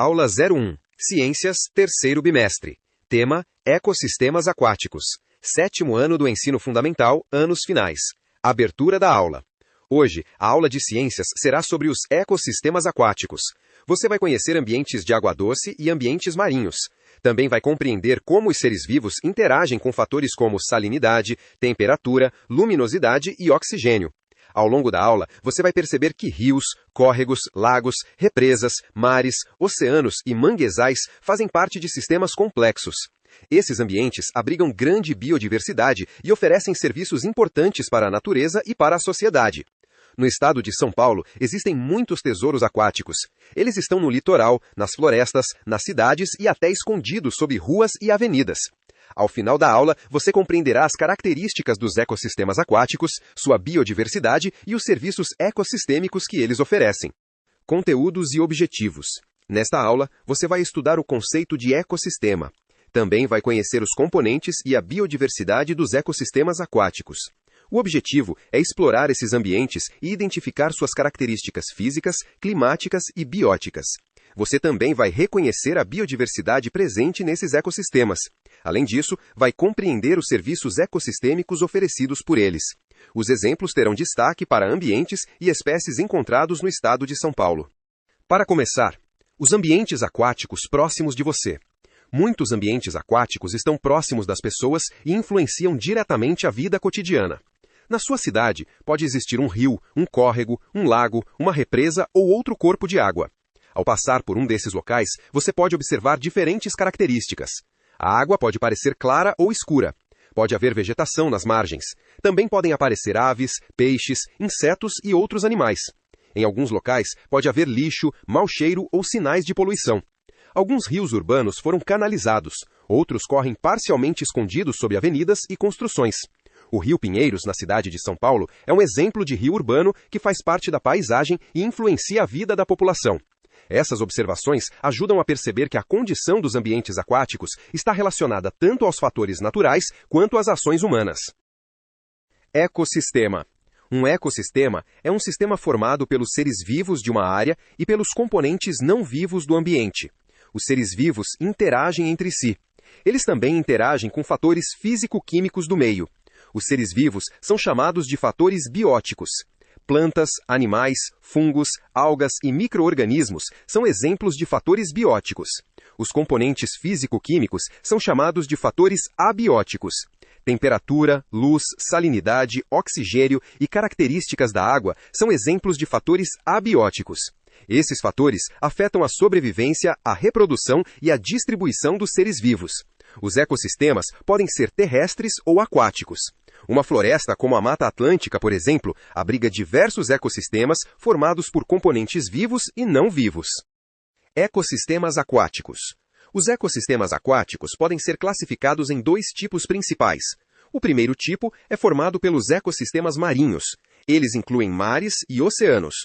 Aula 01. Ciências, terceiro bimestre. Tema: Ecossistemas aquáticos. Sétimo ano do ensino fundamental, anos finais. Abertura da aula. Hoje, a aula de ciências será sobre os ecossistemas aquáticos. Você vai conhecer ambientes de água doce e ambientes marinhos. Também vai compreender como os seres vivos interagem com fatores como salinidade, temperatura, luminosidade e oxigênio. Ao longo da aula, você vai perceber que rios, córregos, lagos, represas, mares, oceanos e manguezais fazem parte de sistemas complexos. Esses ambientes abrigam grande biodiversidade e oferecem serviços importantes para a natureza e para a sociedade. No estado de São Paulo, existem muitos tesouros aquáticos. Eles estão no litoral, nas florestas, nas cidades e até escondidos sob ruas e avenidas. Ao final da aula, você compreenderá as características dos ecossistemas aquáticos, sua biodiversidade e os serviços ecossistêmicos que eles oferecem. Conteúdos e objetivos. Nesta aula, você vai estudar o conceito de ecossistema. Também vai conhecer os componentes e a biodiversidade dos ecossistemas aquáticos. O objetivo é explorar esses ambientes e identificar suas características físicas, climáticas e bióticas. Você também vai reconhecer a biodiversidade presente nesses ecossistemas. Além disso, vai compreender os serviços ecossistêmicos oferecidos por eles. Os exemplos terão destaque para ambientes e espécies encontrados no estado de São Paulo. Para começar, os ambientes aquáticos próximos de você. Muitos ambientes aquáticos estão próximos das pessoas e influenciam diretamente a vida cotidiana. Na sua cidade, pode existir um rio, um córrego, um lago, uma represa ou outro corpo de água. Ao passar por um desses locais, você pode observar diferentes características. A água pode parecer clara ou escura. Pode haver vegetação nas margens. Também podem aparecer aves, peixes, insetos e outros animais. Em alguns locais, pode haver lixo, mau cheiro ou sinais de poluição. Alguns rios urbanos foram canalizados. Outros correm parcialmente escondidos sob avenidas e construções. O Rio Pinheiros, na cidade de São Paulo, é um exemplo de rio urbano que faz parte da paisagem e influencia a vida da população. Essas observações ajudam a perceber que a condição dos ambientes aquáticos está relacionada tanto aos fatores naturais quanto às ações humanas. Ecossistema. Um ecossistema é um sistema formado pelos seres vivos de uma área e pelos componentes não vivos do ambiente. Os seres vivos interagem entre si. Eles também interagem com fatores físico-químicos do meio. Os seres vivos são chamados de fatores bióticos. Plantas, animais, fungos, algas e micro-organismos são exemplos de fatores bióticos. Os componentes físico-químicos são chamados de fatores abióticos. Temperatura, luz, salinidade, oxigênio e características da água são exemplos de fatores abióticos. Esses fatores afetam a sobrevivência, a reprodução e a distribuição dos seres vivos. Os ecossistemas podem ser terrestres ou aquáticos. Uma floresta como a Mata Atlântica, por exemplo, abriga diversos ecossistemas formados por componentes vivos e não vivos. Ecossistemas aquáticos. Os ecossistemas aquáticos podem ser classificados em dois tipos principais. O primeiro tipo é formado pelos ecossistemas marinhos. Eles incluem mares e oceanos.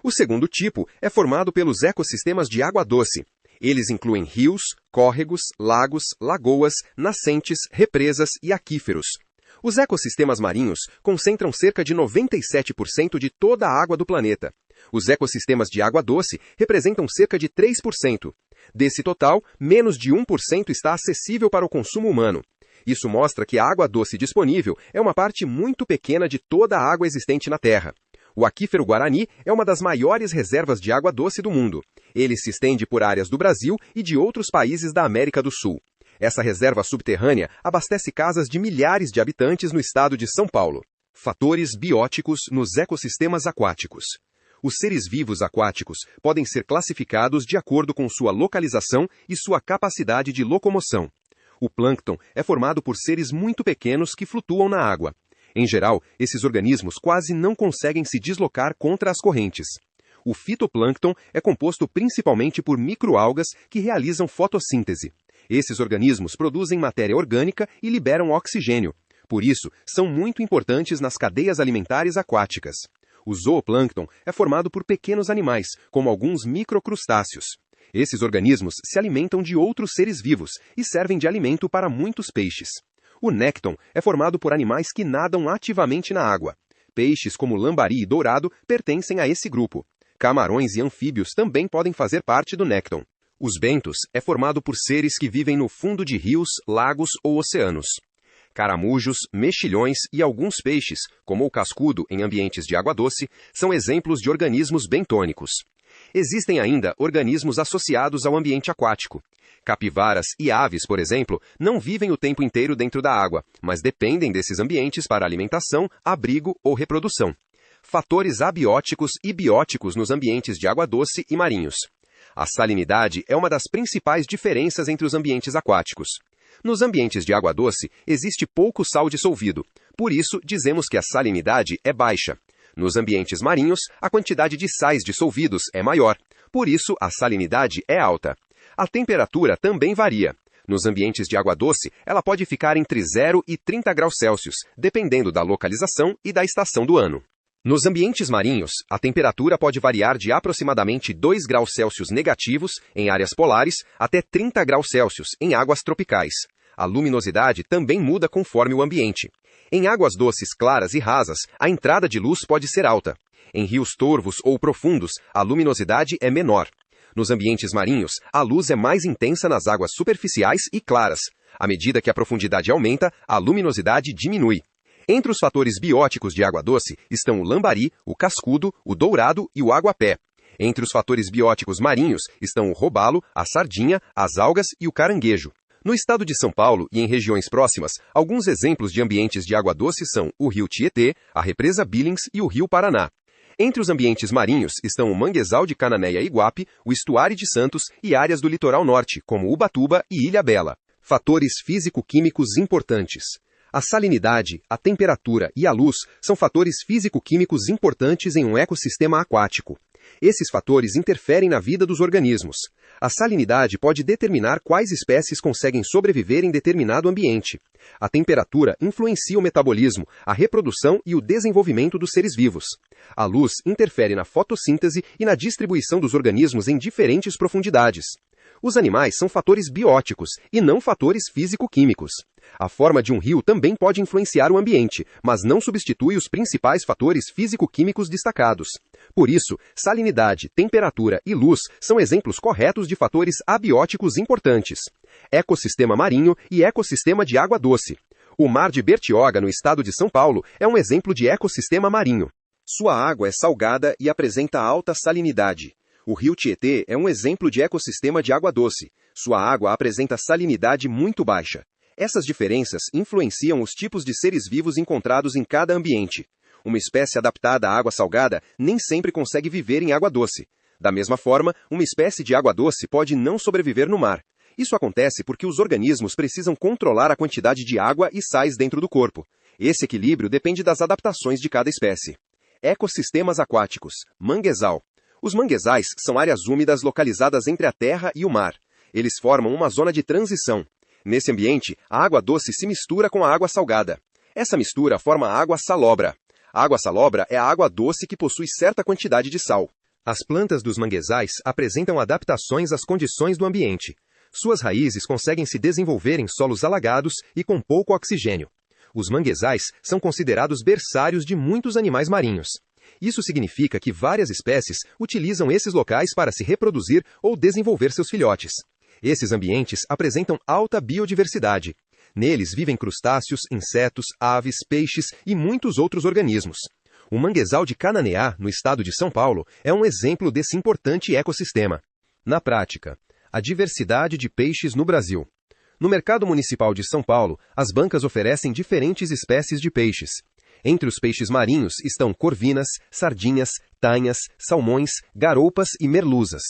O segundo tipo é formado pelos ecossistemas de água doce. Eles incluem rios, córregos, lagos, lagoas, nascentes, represas e aquíferos. Os ecossistemas marinhos concentram cerca de 97% de toda a água do planeta. Os ecossistemas de água doce representam cerca de 3%. Desse total, menos de 1% está acessível para o consumo humano. Isso mostra que a água doce disponível é uma parte muito pequena de toda a água existente na Terra. O aquífero Guarani é uma das maiores reservas de água doce do mundo. Ele se estende por áreas do Brasil e de outros países da América do Sul. Essa reserva subterrânea abastece casas de milhares de habitantes no estado de São Paulo. Fatores bióticos nos ecossistemas aquáticos. Os seres vivos aquáticos podem ser classificados de acordo com sua localização e sua capacidade de locomoção. O plâncton é formado por seres muito pequenos que flutuam na água. Em geral, esses organismos quase não conseguem se deslocar contra as correntes. O fitoplâncton é composto principalmente por microalgas que realizam fotossíntese. Esses organismos produzem matéria orgânica e liberam oxigênio. Por isso, são muito importantes nas cadeias alimentares aquáticas. O zooplâncton é formado por pequenos animais, como alguns microcrustáceos. Esses organismos se alimentam de outros seres vivos e servem de alimento para muitos peixes. O nécton é formado por animais que nadam ativamente na água. Peixes como lambari e dourado pertencem a esse grupo. Camarões e anfíbios também podem fazer parte do nécton. Os bentos é formado por seres que vivem no fundo de rios, lagos ou oceanos. Caramujos, mexilhões e alguns peixes, como o cascudo em ambientes de água doce, são exemplos de organismos bentônicos. Existem ainda organismos associados ao ambiente aquático. Capivaras e aves, por exemplo, não vivem o tempo inteiro dentro da água, mas dependem desses ambientes para alimentação, abrigo ou reprodução. Fatores abióticos e bióticos nos ambientes de água doce e marinhos. A salinidade é uma das principais diferenças entre os ambientes aquáticos. Nos ambientes de água doce, existe pouco sal dissolvido. Por isso, dizemos que a salinidade é baixa. Nos ambientes marinhos, a quantidade de sais dissolvidos é maior. Por isso, a salinidade é alta. A temperatura também varia. Nos ambientes de água doce, ela pode ficar entre 0 e 30 graus Celsius, dependendo da localização e da estação do ano. Nos ambientes marinhos, a temperatura pode variar de aproximadamente 2 graus Celsius negativos em áreas polares até 30 graus Celsius em águas tropicais. A luminosidade também muda conforme o ambiente. Em águas doces claras e rasas, a entrada de luz pode ser alta. Em rios torvos ou profundos, a luminosidade é menor. Nos ambientes marinhos, a luz é mais intensa nas águas superficiais e claras. À medida que a profundidade aumenta, a luminosidade diminui. Entre os fatores bióticos de água doce estão o lambari, o cascudo, o dourado e o aguapé. Entre os fatores bióticos marinhos estão o robalo, a sardinha, as algas e o caranguejo. No estado de São Paulo e em regiões próximas, alguns exemplos de ambientes de água doce são o rio Tietê, a represa Billings e o rio Paraná. Entre os ambientes marinhos estão o manguezal de Cananéia e Iguape, o estuário de Santos e áreas do litoral norte, como Ubatuba e Ilhabela. Fatores físico-químicos importantes. A salinidade, a temperatura e a luz são fatores físico-químicos importantes em um ecossistema aquático. Esses fatores interferem na vida dos organismos. A salinidade pode determinar quais espécies conseguem sobreviver em determinado ambiente. A temperatura influencia o metabolismo, a reprodução e o desenvolvimento dos seres vivos. A luz interfere na fotossíntese e na distribuição dos organismos em diferentes profundidades. Os animais são fatores bióticos e não fatores físico-químicos. A forma de um rio também pode influenciar o ambiente, mas não substitui os principais fatores físico-químicos destacados. Por isso, salinidade, temperatura e luz são exemplos corretos de fatores abióticos importantes. Ecossistema marinho e ecossistema de água doce. O Mar de Bertioga, no estado de São Paulo, é um exemplo de ecossistema marinho. Sua água é salgada e apresenta alta salinidade. O rio Tietê é um exemplo de ecossistema de água doce. Sua água apresenta salinidade muito baixa. Essas diferenças influenciam os tipos de seres vivos encontrados em cada ambiente. Uma espécie adaptada à água salgada nem sempre consegue viver em água doce. Da mesma forma, uma espécie de água doce pode não sobreviver no mar. Isso acontece porque os organismos precisam controlar a quantidade de água e sais dentro do corpo. Esse equilíbrio depende das adaptações de cada espécie. Ecossistemas aquáticos. Manguezal. Os manguezais são áreas úmidas localizadas entre a terra e o mar. Eles formam uma zona de transição. Nesse ambiente, a água doce se mistura com a água salgada. Essa mistura forma a água salobra. A água salobra é a água doce que possui certa quantidade de sal. As plantas dos manguezais apresentam adaptações às condições do ambiente. Suas raízes conseguem se desenvolver em solos alagados e com pouco oxigênio. Os manguezais são considerados berçários de muitos animais marinhos. Isso significa que várias espécies utilizam esses locais para se reproduzir ou desenvolver seus filhotes. Esses ambientes apresentam alta biodiversidade. Neles vivem crustáceos, insetos, aves, peixes e muitos outros organismos. O manguezal de Cananéia, no estado de São Paulo, é um exemplo desse importante ecossistema. Na prática, a diversidade de peixes no Brasil. No mercado municipal de São Paulo, as bancas oferecem diferentes espécies de peixes. Entre os peixes marinhos estão corvinas, sardinhas, tanhas, salmões, garoupas e merluzas.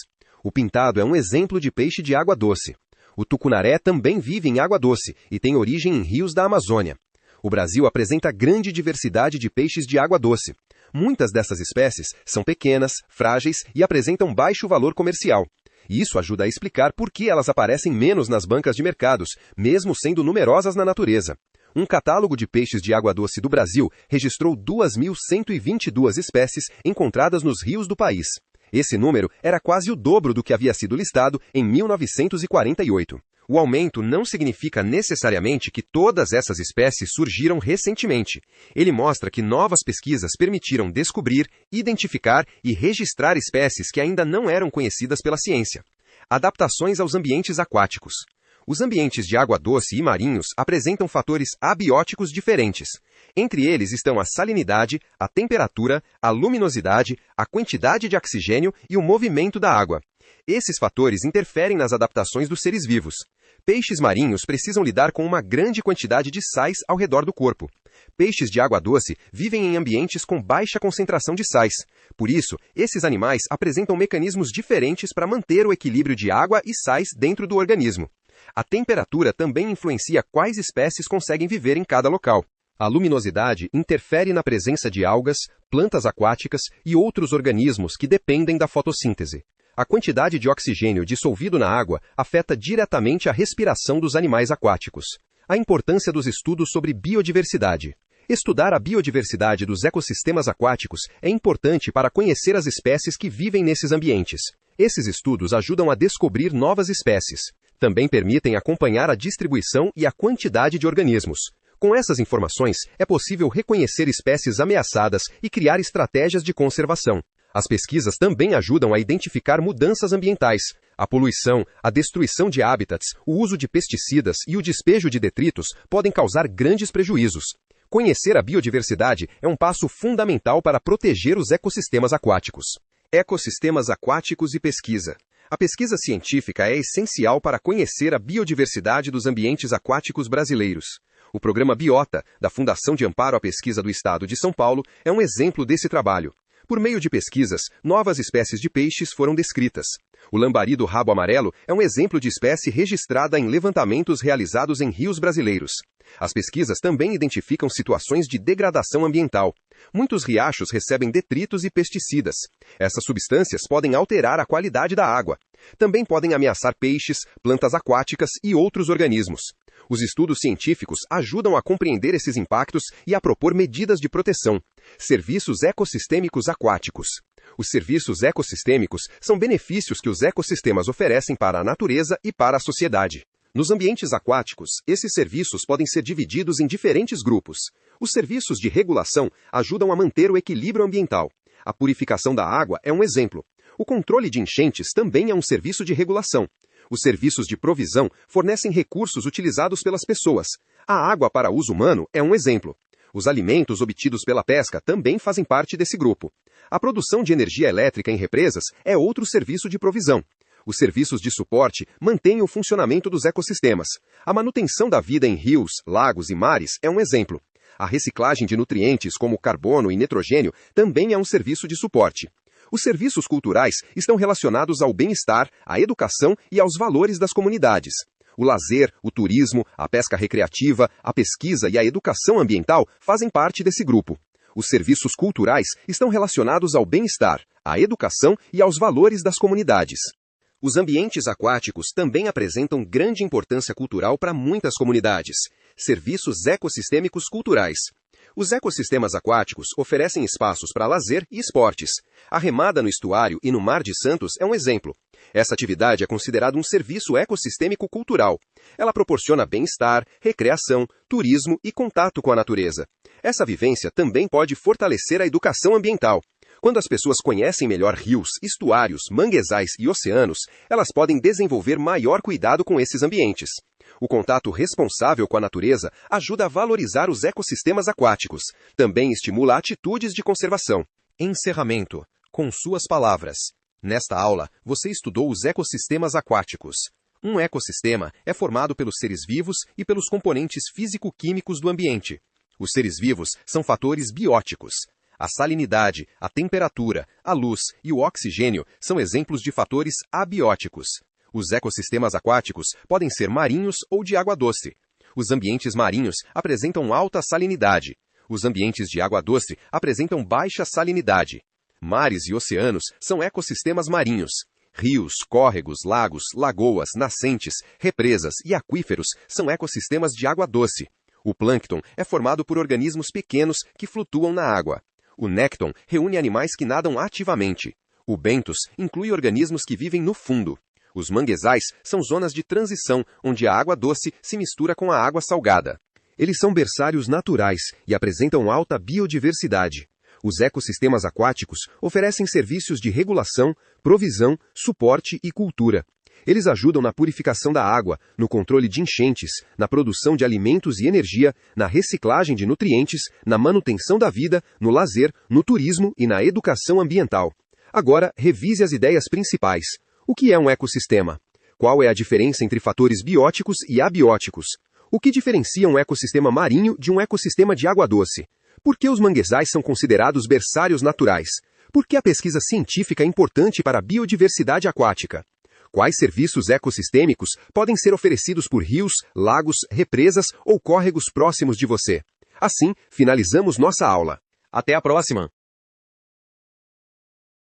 O pintado é um exemplo de peixe de água doce. O tucunaré também vive em água doce e tem origem em rios da Amazônia. O Brasil apresenta grande diversidade de peixes de água doce. Muitas dessas espécies são pequenas, frágeis e apresentam baixo valor comercial. Isso ajuda a explicar por que elas aparecem menos nas bancas de mercados, mesmo sendo numerosas na natureza. Um catálogo de peixes de água doce do Brasil registrou 2.122 espécies encontradas nos rios do país. Esse número era quase o dobro do que havia sido listado em 1948. O aumento não significa necessariamente que todas essas espécies surgiram recentemente. Ele mostra que novas pesquisas permitiram descobrir, identificar e registrar espécies que ainda não eram conhecidas pela ciência. Adaptações aos ambientes aquáticos. Os ambientes de água doce e marinhos apresentam fatores abióticos diferentes. Entre eles estão a salinidade, a temperatura, a luminosidade, a quantidade de oxigênio e o movimento da água. Esses fatores interferem nas adaptações dos seres vivos. Peixes marinhos precisam lidar com uma grande quantidade de sais ao redor do corpo. Peixes de água doce vivem em ambientes com baixa concentração de sais. Por isso, esses animais apresentam mecanismos diferentes para manter o equilíbrio de água e sais dentro do organismo. A temperatura também influencia quais espécies conseguem viver em cada local. A luminosidade interfere na presença de algas, plantas aquáticas e outros organismos que dependem da fotossíntese. A quantidade de oxigênio dissolvido na água afeta diretamente a respiração dos animais aquáticos. A importância dos estudos sobre biodiversidade. Estudar a biodiversidade dos ecossistemas aquáticos é importante para conhecer as espécies que vivem nesses ambientes. Esses estudos ajudam a descobrir novas espécies. Também permitem acompanhar a distribuição e a quantidade de organismos. Com essas informações, é possível reconhecer espécies ameaçadas e criar estratégias de conservação. As pesquisas também ajudam a identificar mudanças ambientais. A poluição, a destruição de hábitats, o uso de pesticidas e o despejo de detritos podem causar grandes prejuízos. Conhecer a biodiversidade é um passo fundamental para proteger os ecossistemas aquáticos. Ecossistemas aquáticos e pesquisa. A pesquisa científica é essencial para conhecer a biodiversidade dos ambientes aquáticos brasileiros. O programa Biota, da Fundação de Amparo à Pesquisa do Estado de São Paulo, é um exemplo desse trabalho. Por meio de pesquisas, novas espécies de peixes foram descritas. O lambari do rabo amarelo é um exemplo de espécie registrada em levantamentos realizados em rios brasileiros. As pesquisas também identificam situações de degradação ambiental. Muitos riachos recebem detritos e pesticidas. Essas substâncias podem alterar a qualidade da água. Também podem ameaçar peixes, plantas aquáticas e outros organismos. Os estudos científicos ajudam a compreender esses impactos e a propor medidas de proteção. Serviços ecossistêmicos aquáticos. Os serviços ecossistêmicos são benefícios que os ecossistemas oferecem para a natureza e para a sociedade. Nos ambientes aquáticos, esses serviços podem ser divididos em diferentes grupos. Os serviços de regulação ajudam a manter o equilíbrio ambiental. A purificação da água é um exemplo. O controle de enchentes também é um serviço de regulação. Os serviços de provisão fornecem recursos utilizados pelas pessoas. A água para uso humano é um exemplo. Os alimentos obtidos pela pesca também fazem parte desse grupo. A produção de energia elétrica em represas é outro serviço de provisão. Os serviços de suporte mantêm o funcionamento dos ecossistemas. A manutenção da vida em rios, lagos e mares é um exemplo. A reciclagem de nutrientes como carbono e nitrogênio também é um serviço de suporte. Os serviços culturais estão relacionados ao bem-estar, à educação e aos valores das comunidades. O lazer, o turismo, a pesca recreativa, a pesquisa e a educação ambiental fazem parte desse grupo. Os serviços culturais estão relacionados ao bem-estar, à educação e aos valores das comunidades. Os ambientes aquáticos também apresentam grande importância cultural para muitas comunidades. Serviços ecossistêmicos culturais. Os ecossistemas aquáticos oferecem espaços para lazer e esportes. A remada no estuário e no Mar de Santos é um exemplo. Essa atividade é considerada um serviço ecossistêmico cultural. Ela proporciona bem-estar, recreação, turismo e contato com a natureza. Essa vivência também pode fortalecer a educação ambiental. Quando as pessoas conhecem melhor rios, estuários, manguezais e oceanos, elas podem desenvolver maior cuidado com esses ambientes. O contato responsável com a natureza ajuda a valorizar os ecossistemas aquáticos. Também estimula atitudes de conservação. Encerramento. Com suas palavras. Nesta aula, você estudou os ecossistemas aquáticos. Um ecossistema é formado pelos seres vivos e pelos componentes físico-químicos do ambiente. Os seres vivos são fatores bióticos. A salinidade, a temperatura, a luz e o oxigênio são exemplos de fatores abióticos. Os ecossistemas aquáticos podem ser marinhos ou de água doce. Os ambientes marinhos apresentam alta salinidade. Os ambientes de água doce apresentam baixa salinidade. Mares e oceanos são ecossistemas marinhos. Rios, córregos, lagos, lagoas, nascentes, represas e aquíferos são ecossistemas de água doce. O plâncton é formado por organismos pequenos que flutuam na água. O nécton reúne animais que nadam ativamente. O bentos inclui organismos que vivem no fundo. Os manguezais são zonas de transição, onde a água doce se mistura com a água salgada. Eles são berçários naturais e apresentam alta biodiversidade. Os ecossistemas aquáticos oferecem serviços de regulação, provisão, suporte e cultura. Eles ajudam na purificação da água, no controle de enchentes, na produção de alimentos e energia, na reciclagem de nutrientes, na manutenção da vida, no lazer, no turismo e na educação ambiental. Agora, revise as ideias principais. O que é um ecossistema? Qual é a diferença entre fatores bióticos e abióticos? O que diferencia um ecossistema marinho de um ecossistema de água doce? Por que os manguezais são considerados berçários naturais? Por que a pesquisa científica é importante para a biodiversidade aquática? Quais serviços ecossistêmicos podem ser oferecidos por rios, lagos, represas ou córregos próximos de você? Assim, finalizamos nossa aula. Até a próxima!